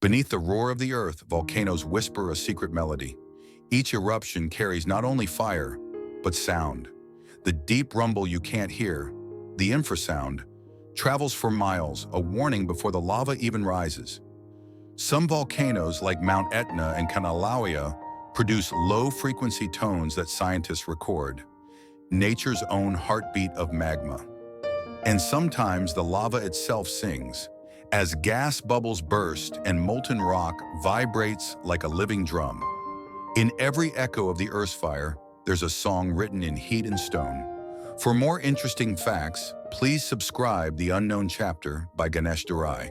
Beneath the roar of the earth, volcanoes whisper a secret melody. Each eruption carries not only fire, but sound. The deep rumble you can't hear, the infrasound, travels for miles, a warning before the lava even rises. Some volcanoes, like Mount Etna and Kīlauea, produce low-frequency tones that scientists record, nature's own heartbeat of magma. And sometimes the lava itself sings, as gas bubbles burst and molten rock vibrates like a living drum. In every echo of the Earth's fire, there's a song written in heat and stone. For more interesting facts, please subscribe The Unknown Chapter by Ganesh Dharai.